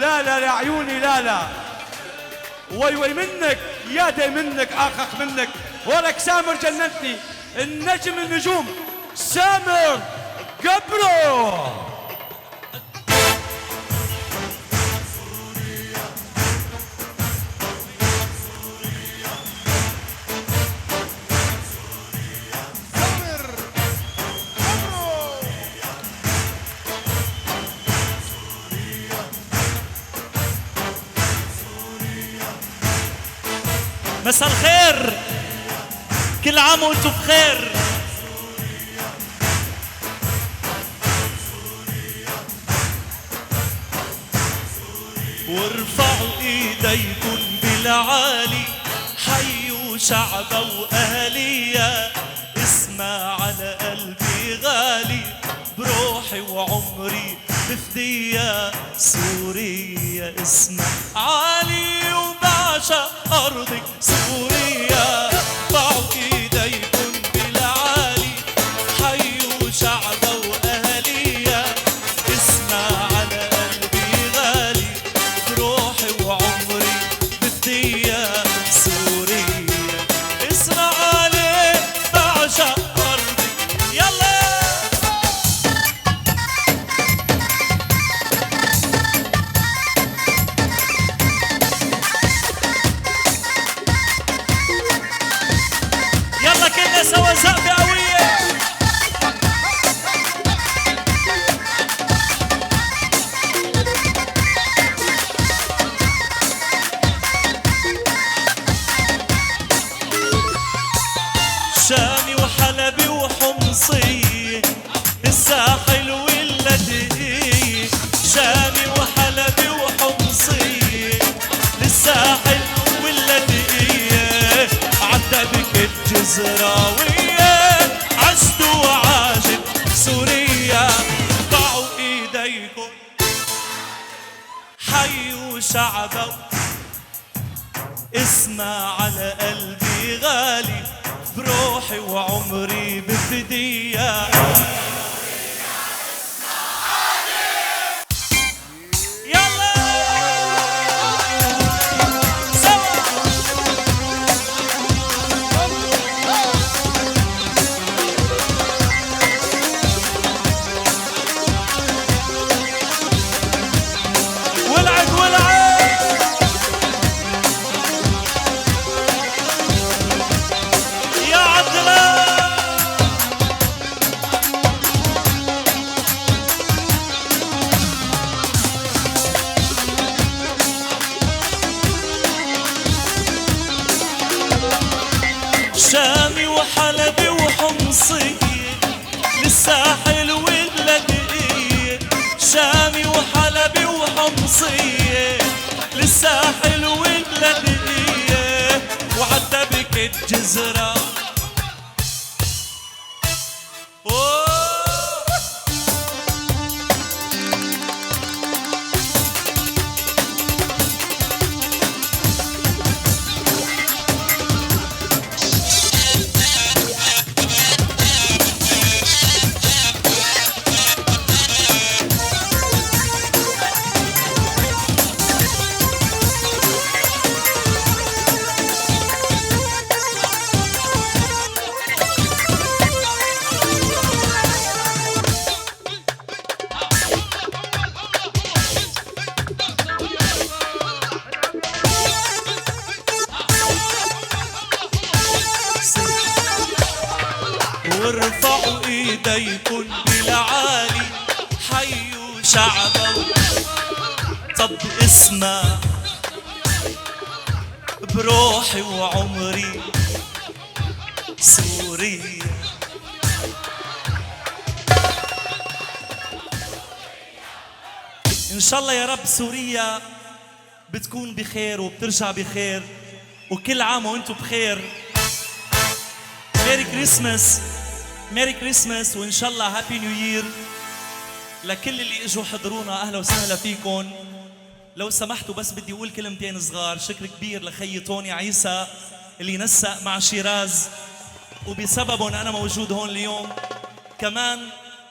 لا لا لا عيوني لا لا، وي وي منك يا دي منك آخخ منك، ولك سامر جننتني، النجم النجوم سامر قبرو. مساء الخير، كل عام وانتم بخير. وارفعوا ايديكم بالعالي، حيوا شعبا واهلية، اسمع على قلبي غالي، بروحي وعمري بفدية. سوريا اسمها عالي وبعشق أرضك سوريا. ارفعوا ايديكم بالعالي، حيوا شعبا واهلية، اسمع على قلبي غالي، بروحي وعمري بدية. سوريا اسمع علي بعشق أرضك. يلا يلا كلنا سوا زقفة قوية. شامي وحلبي وحمصية، الساحل واللاذقية. شامي وحلبي وحمصية، للساحل واللاذقية. عتبك الجزراوية، عشت وعاشت سوريا. ارفعوا ايديكم، حيوا شعبا، اسمع على قلبي غالي، بروحي وعمري بفدية. يلا سوا ولعت ولعت. يا عبد الله شامي وحلبي وحمصية، للساحل واللاذقية. شامي وحلبي وحمصية، للساحل واللاذقية. وعتبك الجزرة. وارفعوا ايديكم بالعالي، حيوا شعبا. طب اسمع، بروحي وعمري سوريا. ان شاء الله يا رب سوريا بتكون بخير وبترجع بخير، وكل عام وانتم بخير. ميري كريسماس، ميري كريسماس، وان شاء الله هابي نيو يير لكل اللي اجوا حضرونا. اهلا وسهلا فيكم. لو سمحتوا بس بدي اقول كلمتين صغار. شكر كبير لخي طوني عيسى اللي نسق مع شيراز، وبسببهم انا موجود هون اليوم. كمان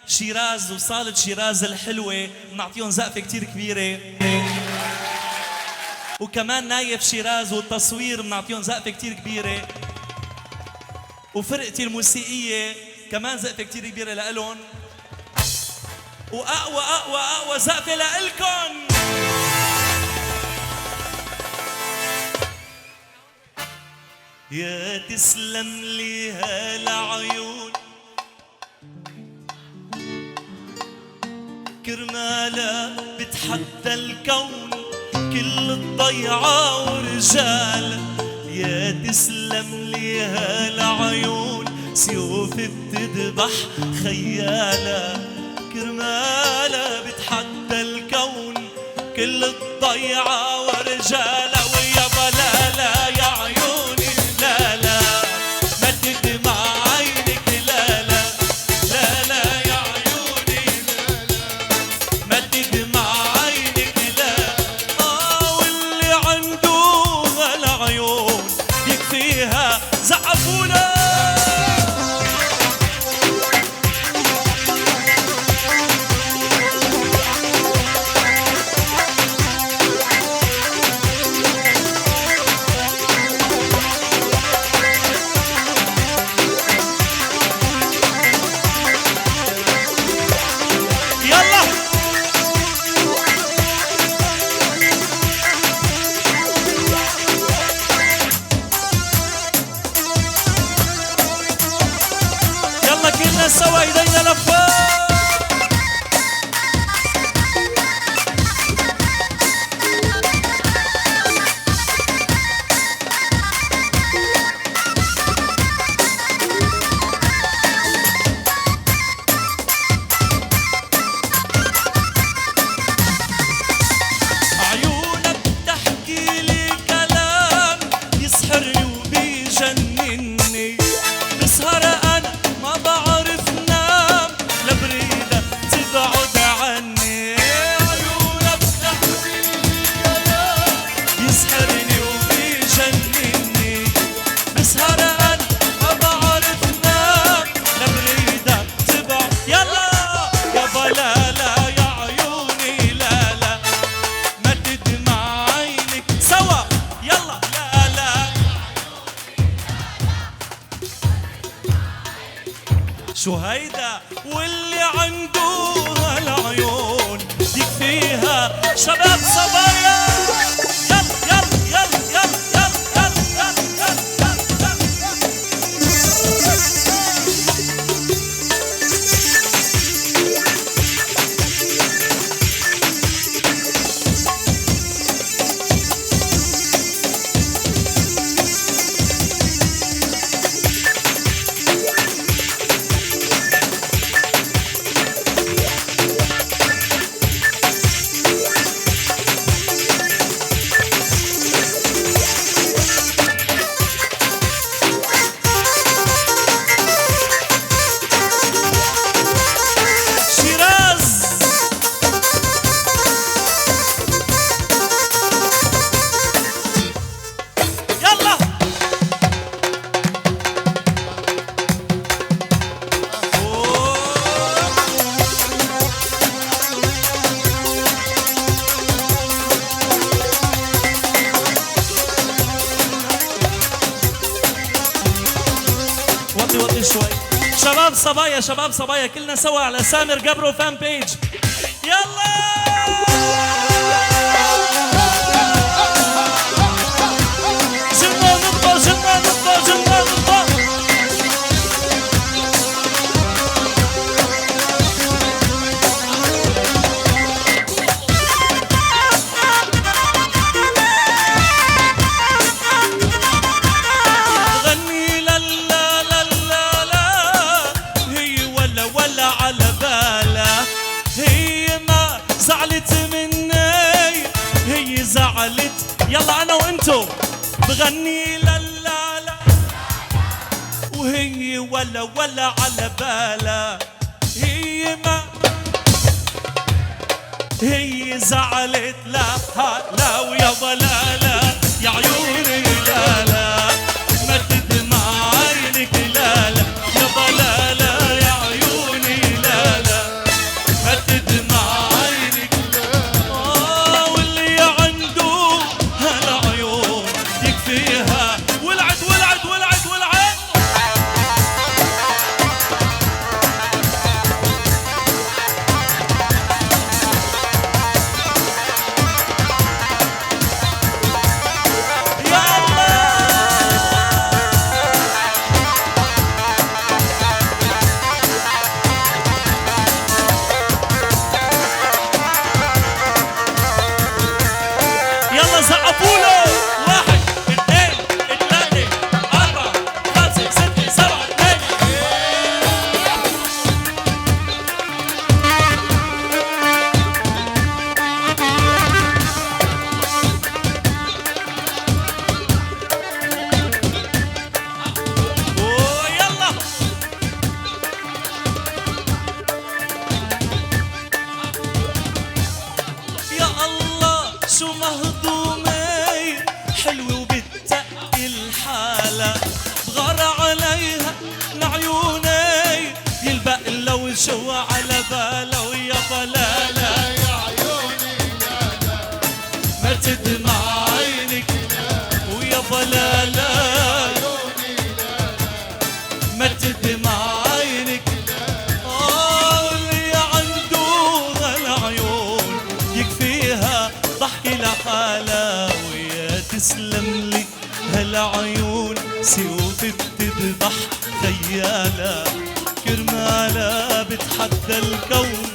شيراز وصالة شيراز الحلوة، نعطيهم زقفة كتير كبيرة. وكمان نايف شيراز والتصوير بنعطيهم زقفة كتير كبيرة، وفرقتي الموسيقية كمان زقفة كتير كبيرة لإلهم، وأقوى أقوى أقوى زقفة لإلكن. يا تسلم لي هالعيون كرمالها بتحدى الكون كل الضيعة ورجال. يا تسلم لي هالعيون سيوف بتذبح خيالها كرمالها بتحدى الكون كل الضيعة ورجالها. ويا بلالا يا عيوني لا لا ما تدمع عينك لا لا لا لا يا عيوني لا لا ما تدمع عينك لا. واللي عنده هالعيون يكفيها زعفونا. كلنا سوا ايدينا لفوق. عيونك تحكي لي كلام يسحرني وبيجنني، بسهر انا ما بعرف نام لبريدة تبعد عني. عيونك تحكي لي كلام يسحرني وبيجنني، بسهر انا ما بعرف نام لبريدة تبعد. يلا يا بلالا يا عيوني لا لا ما تدمع عينك سوا. يلا لا لا شو هيدا. واللي عنده هالعيون يكفيها شباب صبايا. يلا يلا يلا يلا يلا يلا شيراز. يلا وطي وطي شوي. شباب صبايا شباب صبايا كلنا سوا على سامر جبرو فان بيج. يلا جنة نطبع جنة نطبع جنة نطبع. غني لا لا لا لا لا هي ولا ولا على بالها. هي ما زعلت مني هي زعلت. يلا انا وانتو بغني لا لا لا وهي ولا ولا على بالها. هي ما هي زعلت لا لا ويا لا يا عيوني لا لا ما تدمع عينك لا لا يا لا يا عيوني لا لا ما تدمع عينك. واللي عنده شو مهضومة حلوة وبتقي الحالة بغار عليها لعيوني يلبق لو شو على باله ويا ضلالة يا عيوني لا ما تدمع عينك ويا ضلالة ما تدمع عينك واللي عنده هالعيون يكفيها ضحكي لحالها ويا تسلم لي هالعيون سيوف بتذبح خيالها كرمالها بتحدى الكون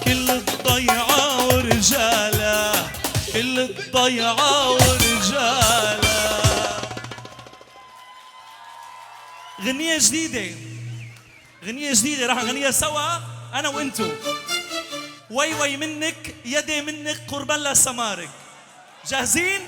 كل الضيعة ورجالها كل الضيعة ورجالها. غنية جديدة رح نغنيها سوا أنا وإنتو. وي وي منك يدي منك قربان لسمارك. جاهزين؟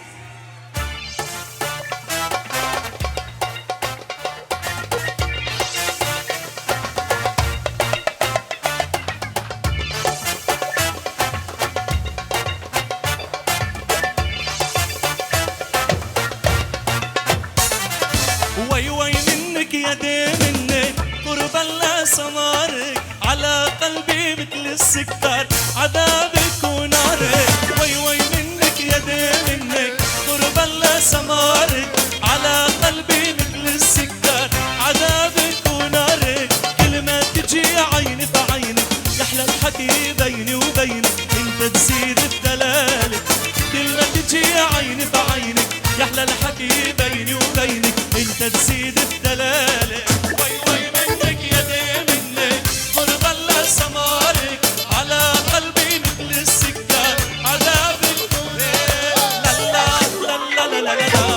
وي وي منك يدي منك قربان لسمارك على قلبي مثل السكر عذابك ونارك. وي وي منك يدي منك قربان لسمارك على قلبي مثل السكر عذابك ونارك. كل ما تجي عيني في عينك يحلى الحكي بيني وبينك انت تزيد بدلالك. كل ما تجي عيني في عينك يحلى الحكي بيني وبينك انت تزيد بدلالك. وي وي منك يدي منك قربان لسمارك على قلبي مثل السكر عذابك لا لا لا لا لا لا لا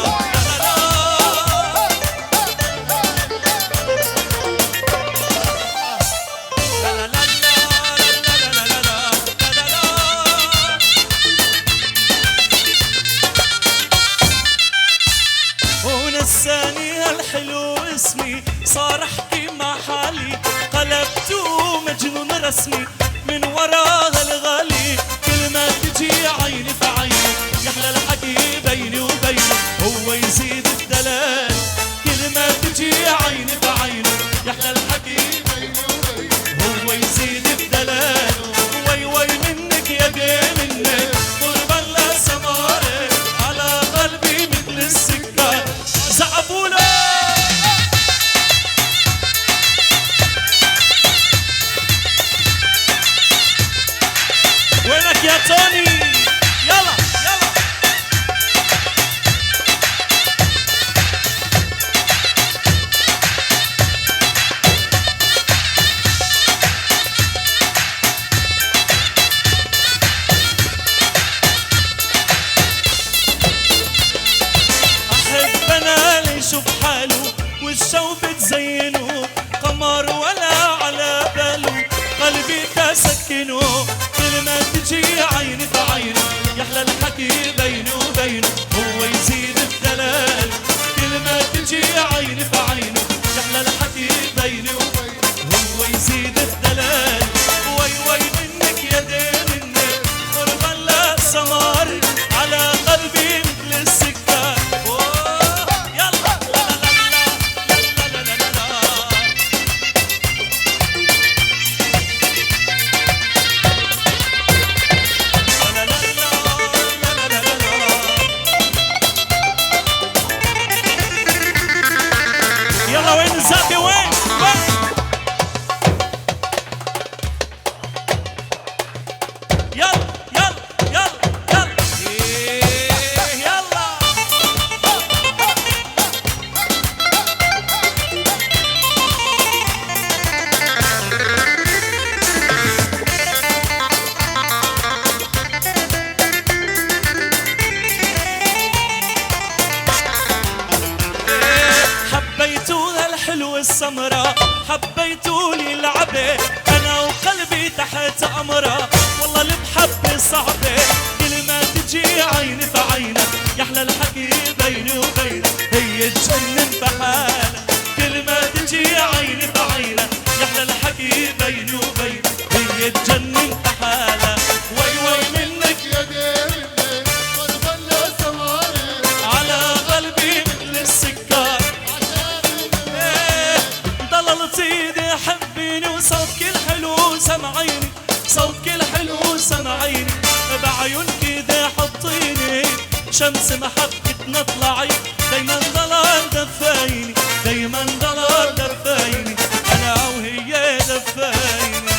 ونساني هالحلو اسمي صار احكي مع حالي قلبته مجنون رسمي من وراها الغالي. كل ما تجي عيني في عيني يحلى الحكي بيني وبينك هو يزيد الدلال. كل ما تجي عيني في عيني يحلى الحكي بيني وبينك هو يزيد الدلال. وي وي منك يدي منك قربان لسمارك على قلبي مثل السكر زعبوله. وينك يا توني يلا يلا احب انا اللي يشوف حاله والشوف تزينه قمر ولا على باله قلبي تسكنه. كل ما تجي عيني في عيني يحلى الحكي بيني وبينه هو يزيد الدلال. كل ما تجي عيني في عيني يحلى الحكي بيني وبينه هو يزيد الدلال. وي وي منك يدي منك قربان لسمارك على قلبي مثل السكر يلا لا لا لا لا لا لا لا لا يلا وين الزابي وين؟ يلا يلا يلا يلا يلا حبيتوها الحلوة السمراء حبيتوا لي لعبة أنا وقلبي تحت أمرها والله المحبة صعبة. كل ما تجي عيني في عينك يحلى الحكي بيني وبينك هي تجنن في حالك. كل ما تجي عيني في عينك يحلى الحكي بيني وبينك هي تجنن في حالك. وي وي منك يدي منك سيدي حطيني شمس محبتنا اطلعي دايما ضلال دفايني دايما ضلال دفايني انا وهي دفايني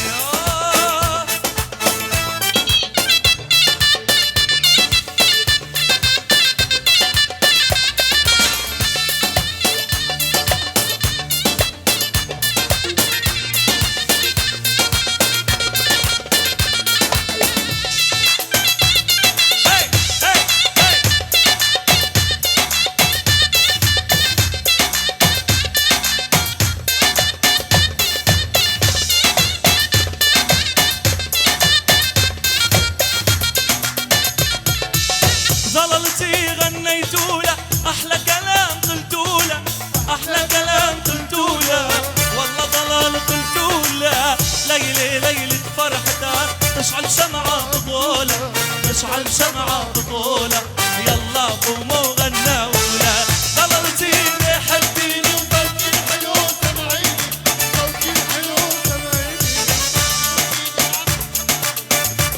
ظللتي غنيتولا احلى كلام قلتولا احلى كلام قلتولا والله ضلال قلتولا ليلة ليلة فرحتها تشعل شمعة بطولة تشعل شمعة بطولة يلا قوموا غنولا ظللتي بحبيني وصوتي حلو سمعيني صوتي حلو سمعيني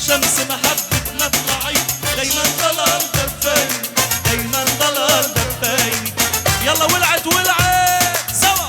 شمس محبتنا اطلعي دايما ضلال دفايني دايما ضلال دفايني يلا ولعت ولعت سوا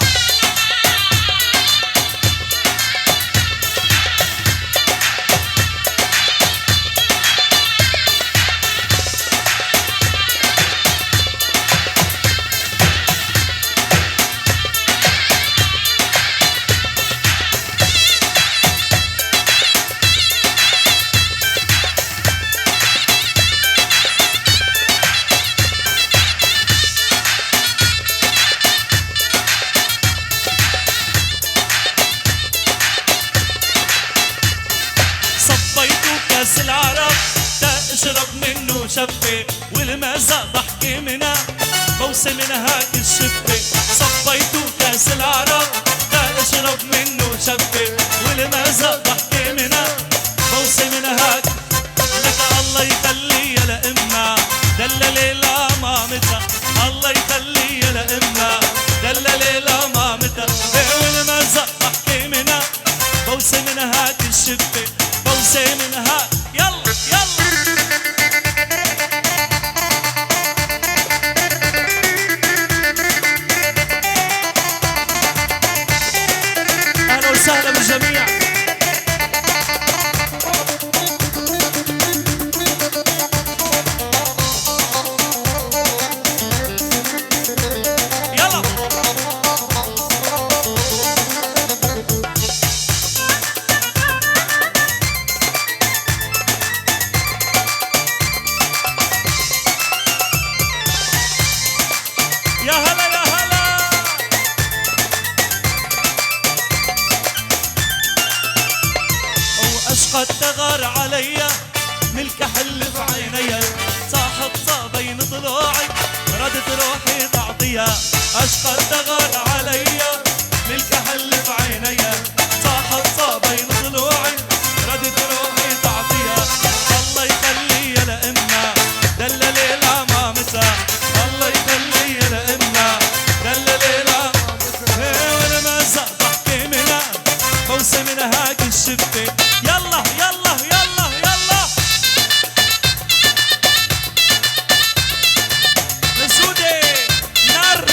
صبيتوا كاس العرب تا اشرب منه شفة والمزق ضحكي منها بوسة من هاك الشفة صبيتوا كاس العرب تا اشرب منه شفة والمزق ضحكي منها بوسة من هاك لك الله يخليها لأمها دللي لمامتها الله يخليها لأمها دللي لمامتها والمزق ضحكي منها بوسة من هاك الشفة بوسة منها يلا يلا أهلا وسهلا بالجميع يلا يا هلا يا هلا وأشقى تغار عليا من الكحل في عينيا صاحت بين ضلوعي ردت روحي تعطيها أشقى تغار عليا من الكحل في عينيا صاحت بين ضلوعي ردت روحي تعطيها الله يخليها لأمها دللي لمامتها الله يخليها لأمها دللي لمامتها والمزق ضحكي منها بوسة من هاك الشفة يلا يلا يلا يلا نسودي نار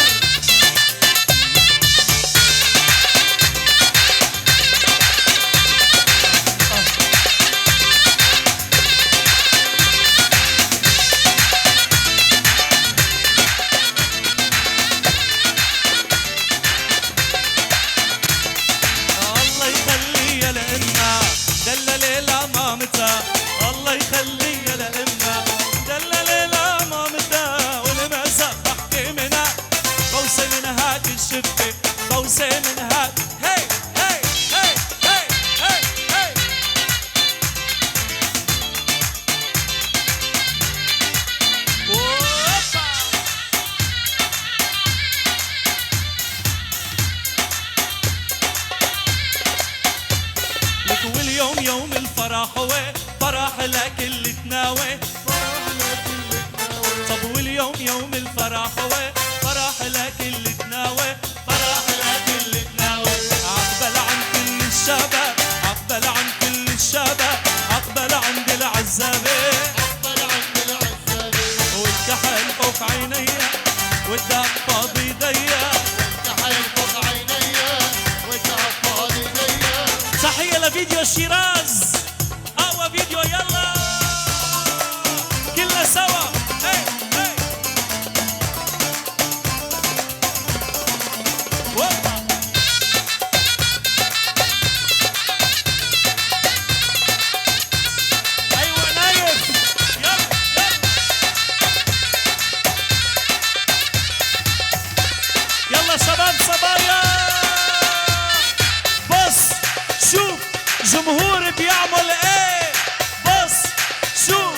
الله يخليها لأمها دللي لمامتها الله يخليها لأمها دللي لمامتها والمزق ضحكي منها بوسة من هاك الشفة بوسة من هاك هي هي هي هي هي هي ووبا لك واليوم يوم الفرح هو فرح لك اللي تناوي طب واليوم يوم الفرح هو فرح لك اللي تناوي فرح لك اللي تناوي عقبل عن كل الشباب عقبل عن كل الشباب عقبل عند العزابة عقبل والدهب فاضي ضيق والكحل فوق عينيا والدهب فاضي ضيق. تحية لفيديو شيراز، أقوى فيديو يلا كلنا سوا. هي هي وقع. أيوة نايف يلا يلا يلا شباب صبايا. بص شوف جمهور بيعمل ايه، بص شوف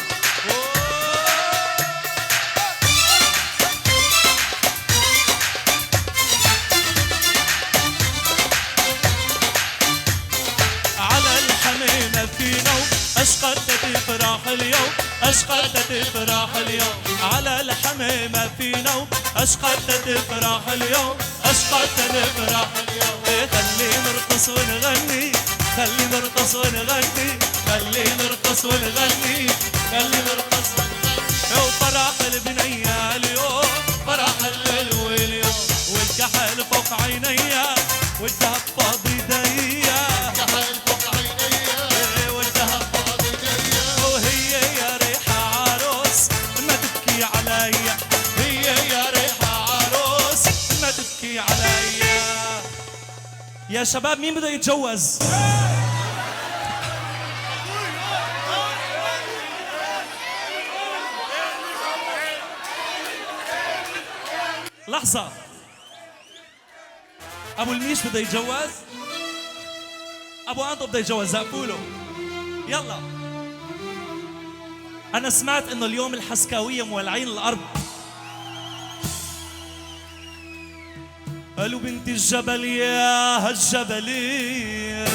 على الحميمة في نوم أشقد تفرح اليوم، أشقد تفرح اليوم على الحميمة في نوم، أشقد تفرح اليوم، أشقد تفرح اليوم. خلي نرقص ونغني، خلي نرقص ونغني، خلي نرقص ونغني، خلي نرقص ونغني. وفرح البنية اليوم، فرح الحلو اليوم، والكحل فوق عينيا والدهب فاضي ضيق. الكحل فوق عينيا والدهب فاضي ضيق. وهي يا ريحة عروس ما تبكي عليا، هي يا ريحة عروس ما تبكي عليا. يا شباب مين بده يتجوز؟ لحظة، أبو الميش بده يتجوز؟ أبو أنطو بده يتجوز، زقفوله يلا. أنا سمعت إنه اليوم الحسكاوية مولعين الأرض. قالوا بنت الجبل يا هالجبلية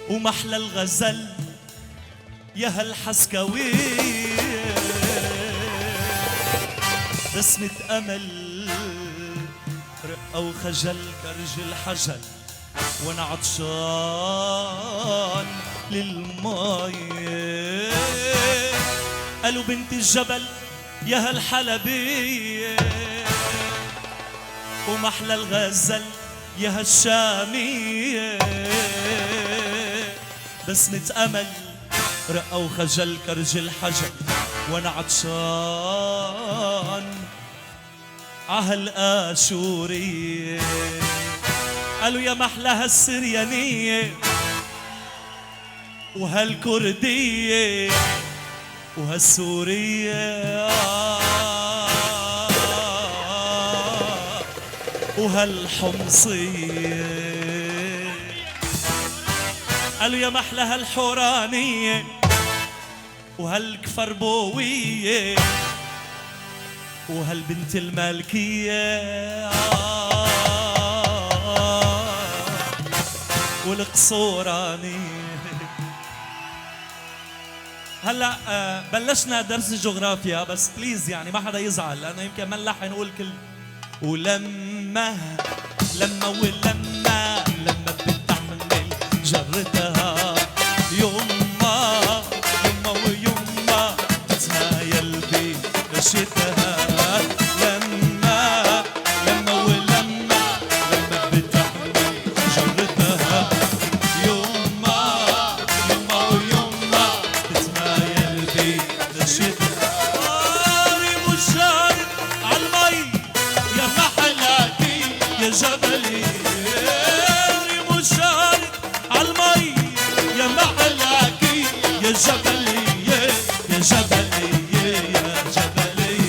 ومحلى الغزل يا هالحسكاوية، بسمة أمل رقة وخجل كرج الحجل وانا عطشان للمايه. قالوا بنت الجبل يا هالحلبية ومحلى الغزل يا هالشامية، بسمة أمل رقة وخجل كرج الحجل وانا عطشان عهالآشورية. قالوا يا محلى هالسريانية وهالكردية وهالسورية وهالحمصية. قالوا يا محلى هالحورانية وهالكفربوية وهالبنت المالكية والقصورانية. هلا بلشنا درس الجغرافيا، بس بليز يعني ما حدا يزعل لانه يمكن ما نلحق نقول كل. ولما لما بتحمل جرتها يما ويما تتمايل برشتها. لما بتحمل جرتها يما ويما تتمايل برشتها. ريم الشارق عالمي يا محلاكي يا جبلي، ريم الشارق عالمي يا محلاكي يا جبلي يا جبلي يا جبلي.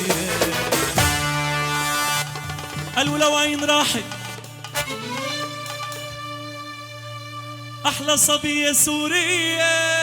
قالوا لو عين راحت أحلى صبية سورية.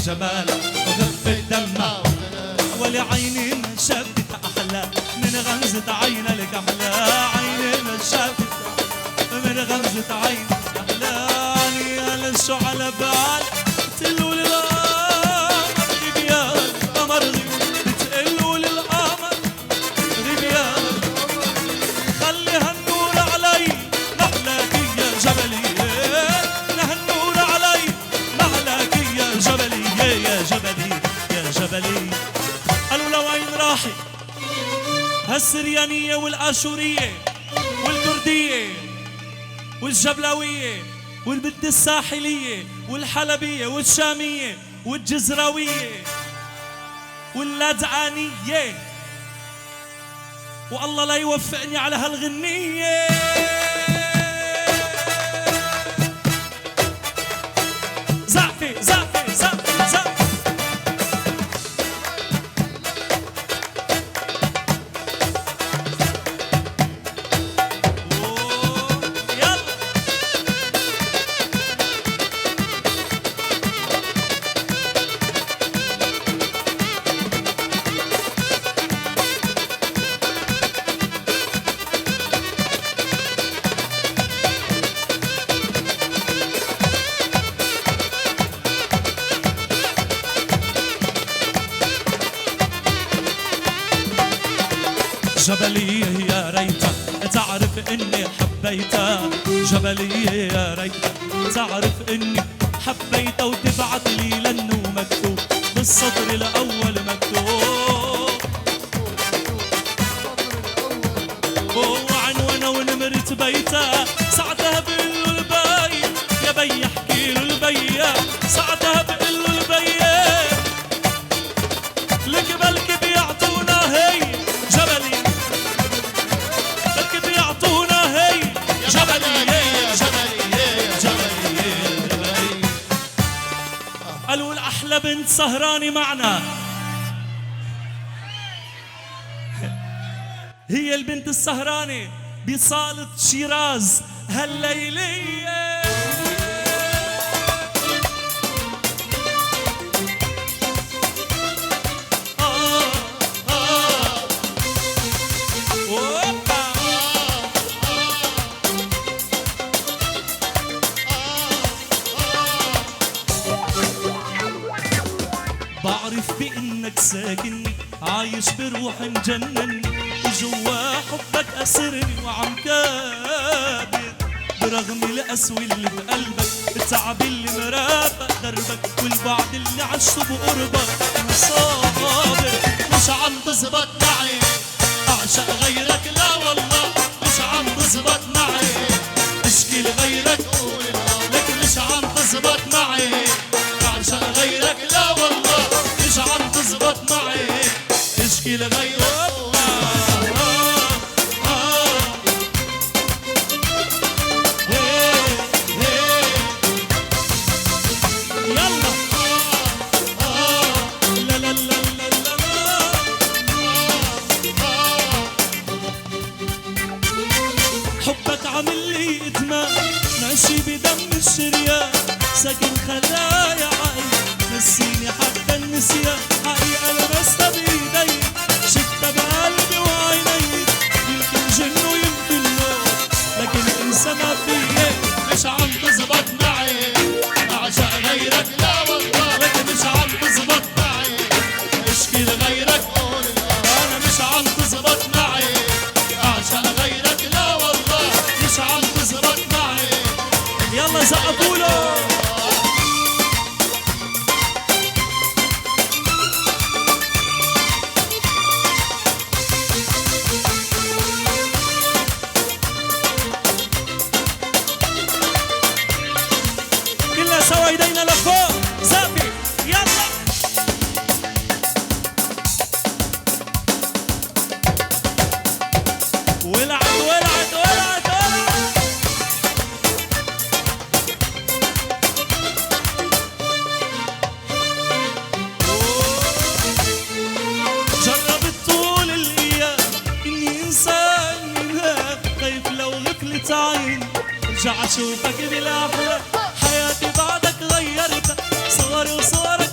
جمالك وخفة دمك ولعيني ما شافت أحلى من غمزة عينك أحلى عيني ما شافت من غمزة عينك أحلى على شو على بال بتقلوا للقمر غيب يا القمر غيب بتقلوا للقمر غيب يا خلي هالنور علي محلاك يا جبلي هالنور علي محلاك يا جبلي يا جبلي يا جبلي قالوا لوين راحت هالسريانية والآشورية والكردية والجبلوية والبت الساحلية والحلبية والشامية والجزراوية واللدعانية والله لا يوفقني على هالغنية زعفي زعفي زعفي زعفي جبلية يا ريتها تعرف اني حبيتها جبلية يا ريتها تعرف اني حبيتها وتبعت لي لانه مكتوب بالسطر الاول مكتوب وعنوانها ونمرة بيتها ساعتها بقله البي يا بي احكي له البي ساعتها بقله البي لك بلكي بيعطونا هي جبلي بلكي بيعطونا هي جبلي جبلي جبلي قالوا الأحلى بنت سهرانة معنا هي البنت السهرانة بصالة شيراز هالليلية بعرف بإنك ساكنني عايش بروحي مجنني وجوا حبك أسرني وعم كابر برغم القسوة اللي بقلبك التعب اللي مرافق دربك والبعد اللي عشته بقربك وصابر مش عم تزبط معي أعشق غيرك لا والله مش عم تزبط معي أشكي لغيرك لك مش عم تزبط معي أعشق غيرك لا والله مش عم تزبط معي اشكي لغيرك حبك عامل لي ادمان ماشي بدم الشريان ساكن خلايا عقلي نسيني حتى النسيان حقيقة لمستها بايدي شفتها بقلبي وعيني يمكن جن ويمكن موت لكن انسى ما فيي مش عم تزبط معي أعشق غيرك لا والله لك مش عم تزبط معي اشكي لغيرك أنا مش عم تزبط معي أعشق غيرك لا والله مش عم تزبط معي يلا زقفوا له كلنا سوا ايدينا لفوق زقفي يلا ولعت ولعت ولعت ولعت جربت طول الايام اني انسان منها خايف لو غفلت عيني ارجع اشوفك بالاحلام حياتي بعدك غيرتها صوري وصورك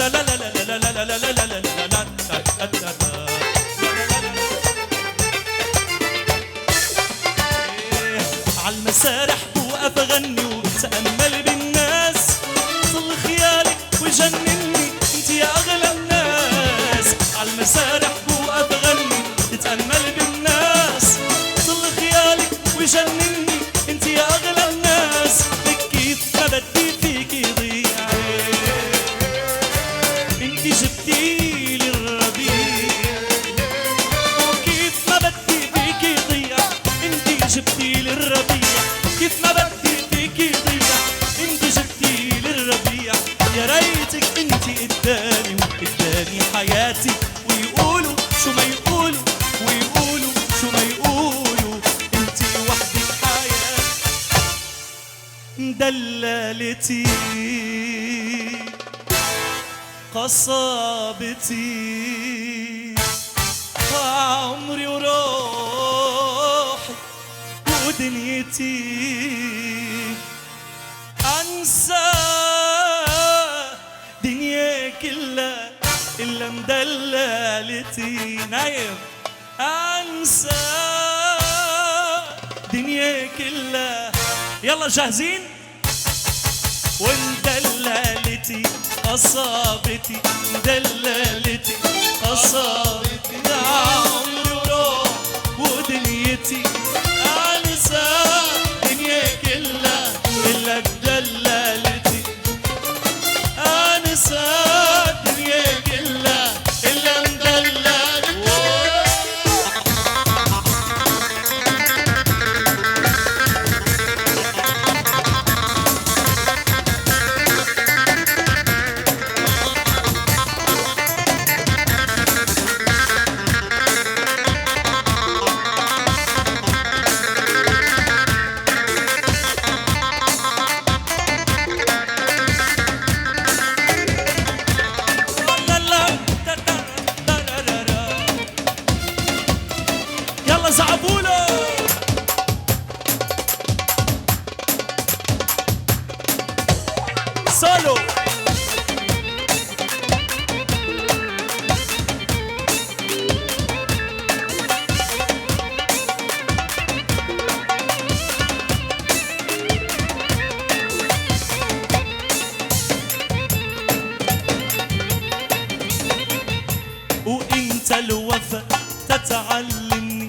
لا لا لا لا لا لا لا لا لا لا لا لا عالمسارح بوقف غني وبتأمل بالناس ظل خيالك وجنني انت يا اغلى الناس عالمسارح بوقف غني بتأمل بالناس ظل خيالك وجنني انت يا اغلى الناس كيف ما بدي فيك يضيع انت جبتيلي الربيع وكيف ما بدي فيك يضيع انت جبتيلي الربيع كيف ما بدي فيك يضيع انت جبتيلي الربيع يا ريتك انت قدامي وقدامي حياتي ويقولوا شو ما يقولوا ويقولوا شو ما يقولوا انت وحدك حياتي دلالتي قصابتي عمري وروحي ودنيتي انسى دنيا كلها الا مدلالتي نايم انسى دنيا كلها يلا جاهزين وندلالتي قصابتي دلالتي قصابتي عمري وروح ودنيتي انسى دنيا كلها الا بدلالتي انسى دنيا كلها الا مدلالتي يلا زعبوله سولو وانت الوفا تتعلمني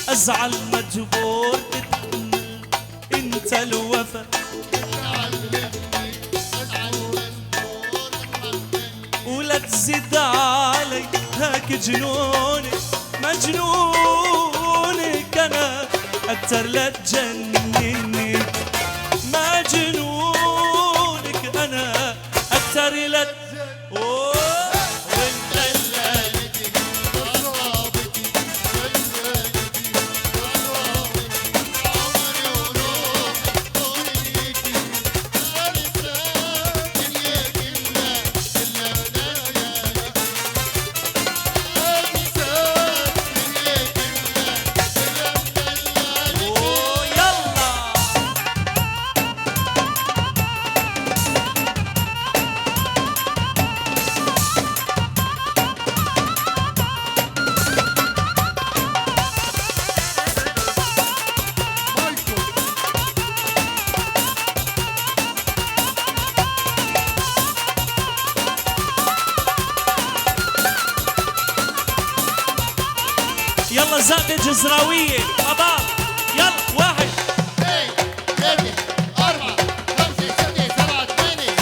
ازعل مجبور تتحمل انت الوفا ولا تزيد علي هاك جنونك مجنونك انا اكتر لا تجنني مجنونك انا اكتر لا يلا زقة جزراوية أبا يلا واحد اثنين ثلاثة أربعة خمسة ستة سبعة ثمانية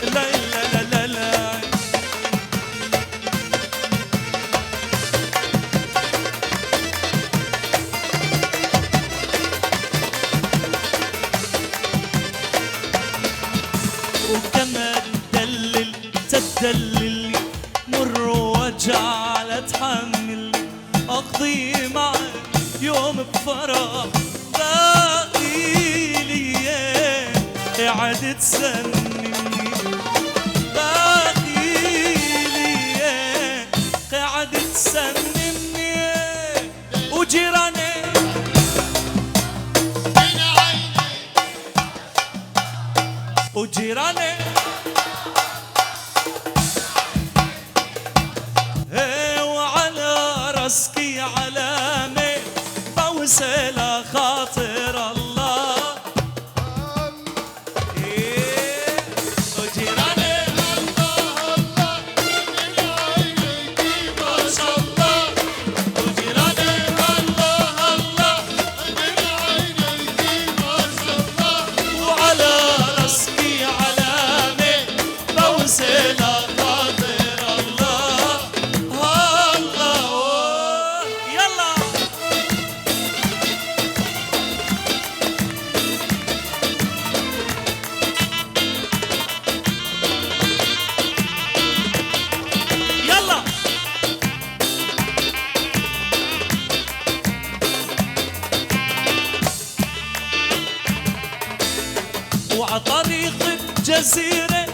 لا لا لا لا لا وكما تدلل تدلل مر وجع لا تحمل اقضي معك يوم بفرح باقي لي قاعد تسنني باقي لي قاعد تسنني وجيراني بين عيني وجيراني وعطريق الجزيرة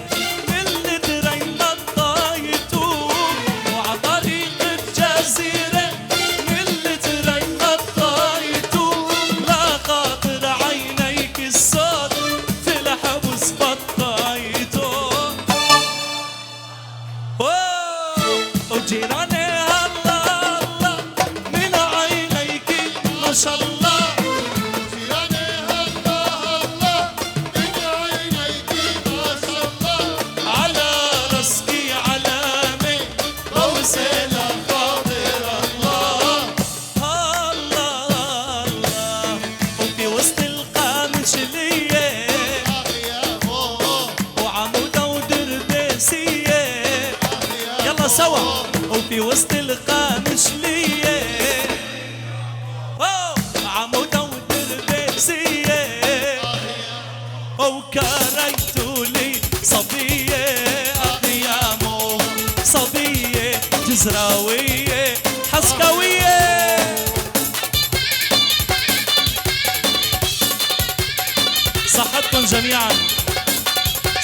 من اللي درينا الطايتو، وعطريق الجزيرة من اللي درينا الطايتو، لا خاطر عينيك الصوت في الحبس بطايتو. وجيراني هلا هلا من عينيك ما شاء الله، جيراني هلا هلا من عينيك ما شاء الله، على راسكي علامة ووسيلة خاطر الله. الله الله، وفي وسط القامشلية يا بابا وعمودة ودرداسية، يلا سوا. وفي وسط القامشلية عمودة ودرداسية، وكريتوا لي صبية أخيامو، صبية جزراوية حسكوية. صحتكم جميعا،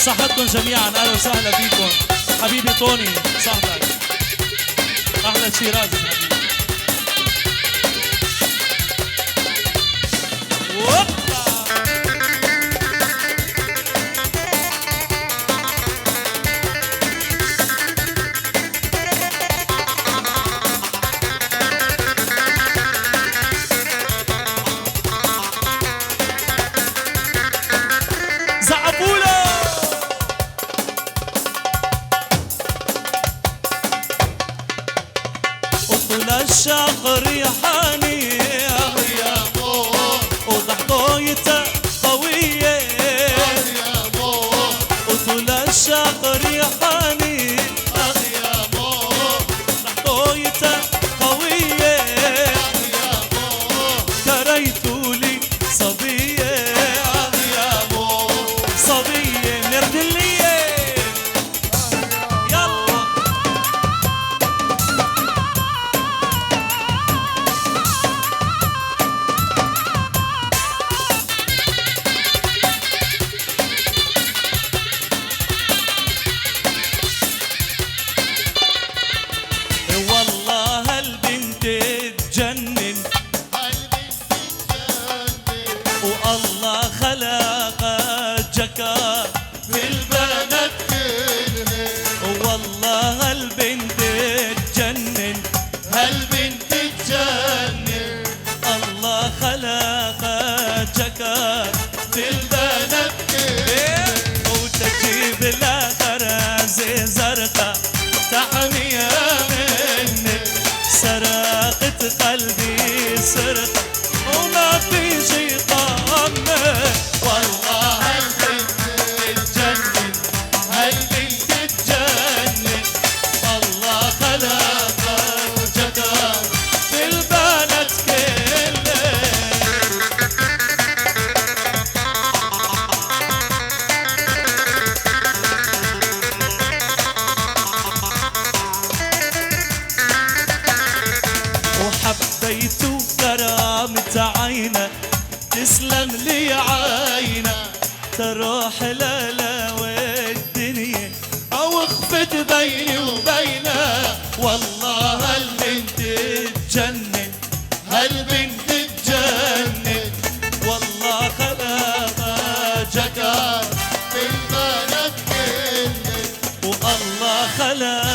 صحتكم جميعا، اهلا وسهلا فيكم. حبيبي طوني صاحبك احلى شيرازي حبيبي. ووبا. زعبولة وطول الشهر يحاني يا بابا وضحضويته قوية، يا بابا وطول الشهر يحاني يا بابا ضحضويته قوية، يا بابا كريتولي صبية يا بابا صبية مردلية. يلا والله هالبنت تجنن، والله خلقها جكا بالبنات كلها والله هالبنت تجنن، هالبنت تجنن الله خلقها جكا بالبنات كلها وتجيب لها غرازة زرقاء تحميها مني، سرقت قلبي سرقة وما في شي طعمه. والله هالبنت تجنن هالبنت تجنن الله خلقها جدع بالبنات كلها وحبيت كرامة عينه تسلم لي عينه، تروح لا والدنيا او خفت بيني وبينه. والله هالبنت تجنن، هالبنت تجنن والله خلقها جكا بالبنات كلها والله خلق